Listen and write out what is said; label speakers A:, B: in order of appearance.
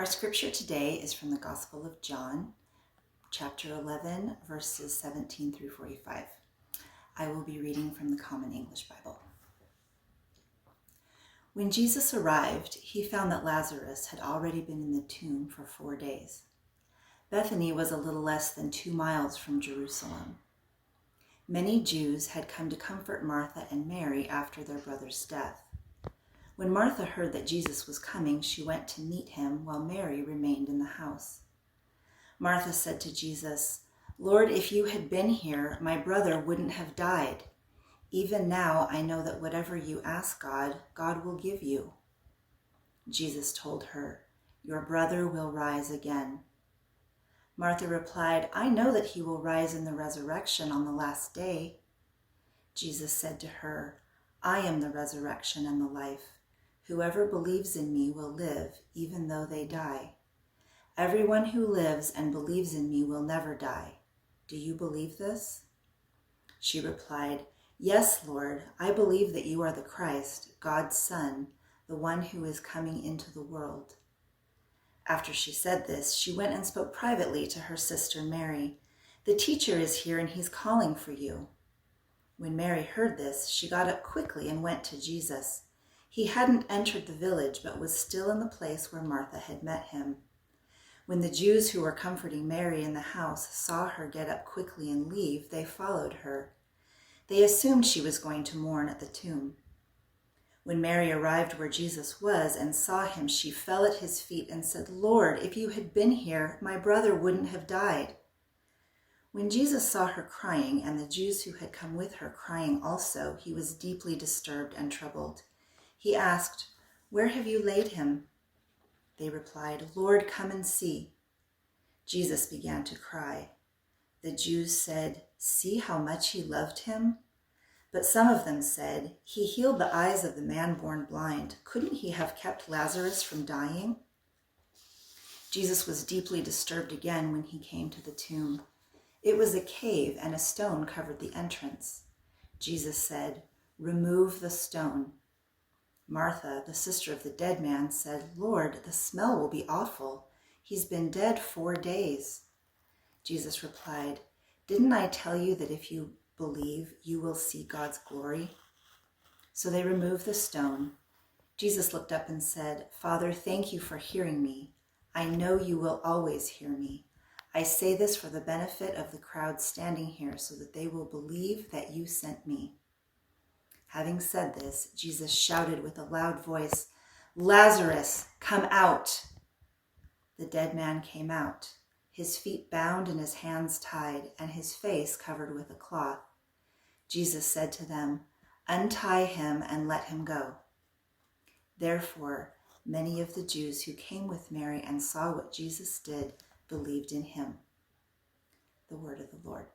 A: Our scripture today is from the Gospel of John, chapter 11, verses 17 through 45. I will be reading from the Common English Bible. When Jesus arrived, he found that Lazarus had already been in the tomb for 4 days. Bethany was a little less than 2 miles from Jerusalem. Many Jews had come to comfort Martha and Mary after their brother's death. When Martha heard that Jesus was coming, she went to meet him while Mary remained in the house. Martha said to Jesus, "Lord, if you had been here, my brother wouldn't have died. Even now I know that whatever you ask God, God will give you." Jesus told her, "Your brother will rise again." Martha replied, "I know that he will rise in the resurrection on the last day." Jesus said to her, "I am the resurrection and the life. Whoever believes in me will live, even though they die. Everyone who lives and believes in me will never die. Do you believe this?" She replied, "Yes, Lord, I believe that you are the Christ, God's Son, the one who is coming into the world." After she said this, she went and spoke privately to her sister Mary. "The teacher is here and he's calling for you." When Mary heard this, she got up quickly and went to Jesus. He hadn't entered the village, but was still in the place where Martha had met him. When the Jews who were comforting Mary in the house saw her get up quickly and leave, they followed her. They assumed she was going to mourn at the tomb. When Mary arrived where Jesus was and saw him, she fell at his feet and said, "Lord, if you had been here, my brother wouldn't have died." When Jesus saw her crying and the Jews who had come with her crying also, he was deeply disturbed and troubled. He asked, "Where have you laid him?" They replied, "Lord, come and see." Jesus began to cry. The Jews said, "See how much he loved him?" But some of them said, "He healed the eyes of the man born blind. Couldn't he have kept Lazarus from dying?" Jesus was deeply disturbed again when he came to the tomb. It was a cave, and a stone covered the entrance. Jesus said, "Remove the stone." Martha, the sister of the dead man, said, "Lord, the smell will be awful. He's been dead 4 days." Jesus replied, "Didn't I tell you that if you believe, you will see God's glory?" So they removed the stone. Jesus looked up and said, "Father, thank you for hearing me. I know you will always hear me. I say this for the benefit of the crowd standing here so that they will believe that you sent me." Having said this, Jesus shouted with a loud voice, "Lazarus, come out!" The dead man came out, his feet bound and his hands tied, and his face covered with a cloth. Jesus said to them, "Untie him and let him go." Therefore, many of the Jews who came with Mary and saw what Jesus did believed in him. The word of the Lord.